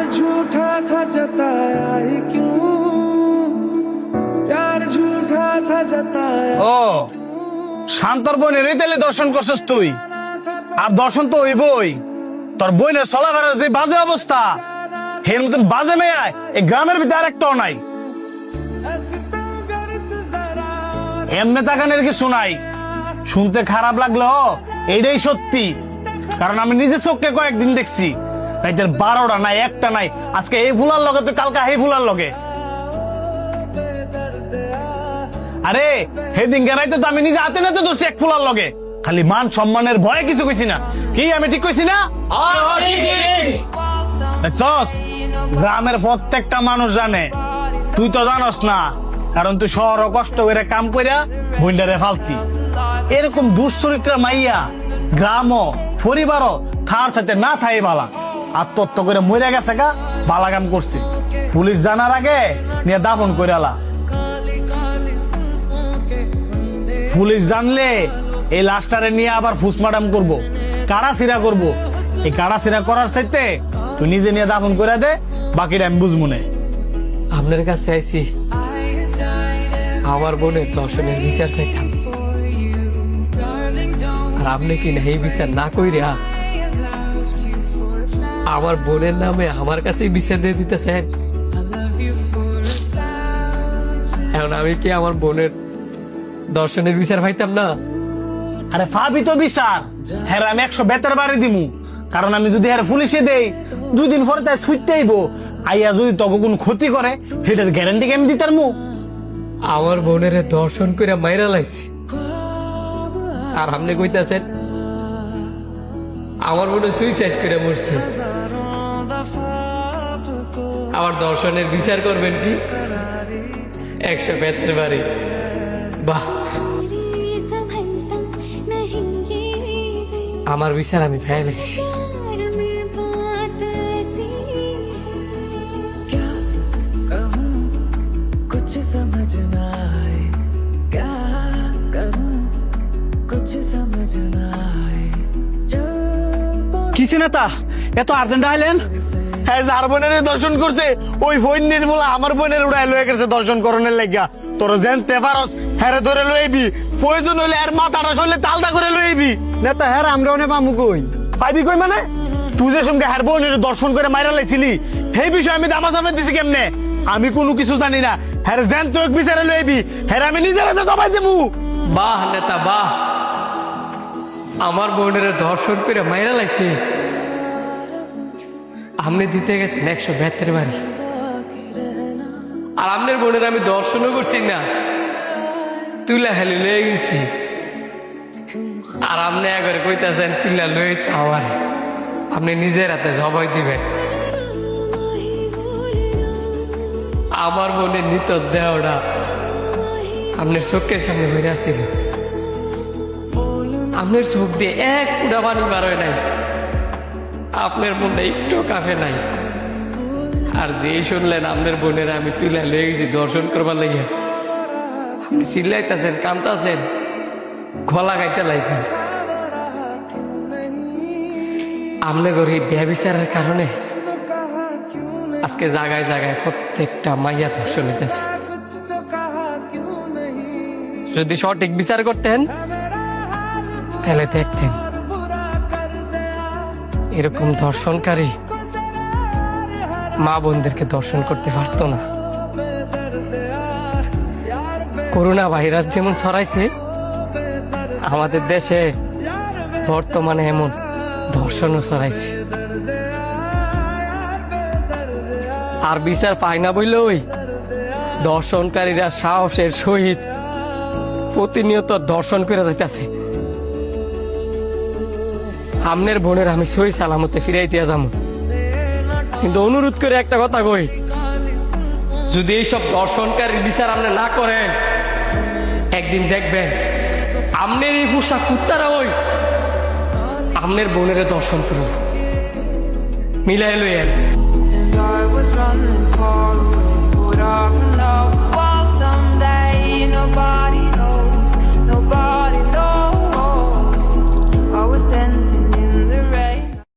प्यार झूठा था जताया ही क्यों, प्यार झूठा था जताया। ও শান্তর বোনের তাইলে দর্শন করছিস তুই? আর দর্শন তো হইবই। তোর বোনের চলাফেরার যে বাজে অবস্থা, এর মতন বাজে মেয়ে এই গ্রামের ভিতরে আরেকটাও নাই। এমনি তাকানের কিছু নাই, শুনতে খারাপ লাগলো এইটাই সত্যি। কারণ আমি নিজে চোখে কয়েকদিন দেখছি, রাইতের 12টা নাই, একটা নাই। আজকে এই ফুলার লগে তো কালকা এই ফুলার লগে। আরে সেদিন রাইতে তো আমি নিজে হাতে নাতে ধরছি এক ফুলার লগে। খালি মান সম্মানের ভয়ে কিছু কইছি না। কি আমি ঠিক কইছি না? দেখছস, গ্রামের প্রত্যেকটা মানুষ জানে, তুই তো জানস না। কারণ তুই শহর কষ্ট করে কাম কইরা বইন্ডারে ফালতি। এরকম দুশ্চরিত্রা মাইয়া গ্রামও পরিবারও থার সাথে না থাই বালা। আত্মহত্য করে মরে গেছে গা, বালা কাম করছে। পুলিশ জানার আগে নিয়ে দাফন করে আলা। পুলিশ জানলে এই লাশটারে নিয়ে আবার ফুসমাডাম করবো, কাড়াছিড়া করবো। এই কাড়াছিড়া করার চাইতে তুই নিজে নিয়ে দাফন করে দে, বাকিটা আমি বুঝবো না। আপনার কাছে আইছি আমার বোনের দর্শনের বিচার চাইতাম, আর আপনি কি না এই বিচার না কইরা আমার বোনের নামে আমার কাছে বিচার দিয়ে দিতেছেন? এখন আমি কি আমার বোনের দর্শনের বিচার পাইতাম না? আরে ফাবি তো বিচার, হ্যাঁ আমি 100 বেতের বাড়ি দিমু। কারণ আমি যদি হ্যাঁ পুলিশে দেই, 2 দিন পরে তাই ছুটতে আইবো। আইয়া যদি তখন কোন ক্ষতি করে, সেটার গ্যারান্টি কেমন দিতার মু? আমার বোনের দর্শন করে মাইরা লাইছি, আর আপনি কইতাছেন আমার বোনে সুইসাইড করে মরছে। আমার দর্শনের বিচার করবেন কি? 100 বেতের বাড়ি। বাহ, আমার বিচার আমি ফেলেছি। कुछ समझ ना आए, क्या करूं कुछ समझ ना आए। কিছে নেতা এত আর্জেন্ট আইলেন? হ্যাঁ, যার বোনের দর্শন করছে ওই বইনের বলা আমার বোনের উড়াই লয়ে গেছে দর্শন করণের লাগিয়া। তোর জানতে পারস, হ্যাঁ ধরে লইবি। প্রয়োজন হইলে আর মাথাটা সরলে তালটা করে লইবি। নেতা হ্যাঁ আমরা ওনে পামু কই? পাইবি কই মানে? তুই যে সঙ্গে হ্যাঁ বোনের দর্শন করে মাইরা লাইছিলি, সেই বিষয়ে আমি দামা দামে দিছি কেমনে? আমি কোনো কিছু জানি না। হ্যাঁ জান তো এক বিচারে লইবি, হ্যাঁ আমি নিজের হাতে জবাই দেবো। বাহ নেতা বাহ, আমার বোনের দর্শন করে মাইরা লাইছে। আপনি দিতে গেছেন 100 বেতের বাড়ি, আর আপনার বোনের আমি দর্শনও করছি না, তুইলা খালি লয়ে গেছি। আর আপনি একবারে কইতাছেন তুইলা লই আমার, আপনি নিজের হাতে জবাই দিবেন। আমার বোনের নিত দেহটা আপনার চোখের সামনে বেড়ে আসছিল, আপনার চোখ দিয়ে এক ফুটা পানি বার হয় নাই, আপনার মনে একটু কাফে নাই। আর যেই শুনলেন আপনার বোনের আমি তুলে লয়ে গেছি দর্শন করবার লাগিয়া, আপনি চিল্লাইতেছেন, কান্দাছেন, গলা গাইটা লাগবেন। আপনার ঘরে ব্যবিচারের কারণে আজকে জায়গায় জায়গায় প্রত্যেকটা মাইয়া ধর্ষণ নিতেছে। যদি সঠিক বিচার করতেন তাহলে দেখতেন এরকম ধর্ষণকারী মা বোনদেরকে দর্শন করতে পারতো না। করোনা ভাইরাস যেমন ছড়াইছে, আমাদের দেশে বর্তমানে এমন ধর্ষণও ছড়াইছে। আর বিচার পায় না বললে ওই দর্শনকারীরা সাহসের সহিত প্রতিনিয়ত দর্শন করে যাইতেছে। আমনের বোনের আমি সহি সালামতে ফিরাই দিয়া যাবো, কিন্তু অনুরোধ করে একটা কথা কই, যদি এইসব দর্শনকারীর বিচার আপনি না করেন, একদিন দেখবেন আমনের এই পোশাক কুত্তারা ওই আমনের বোনের দর্শন করব। মিলাই লইয়েন। I was running for a would have love while someday nobody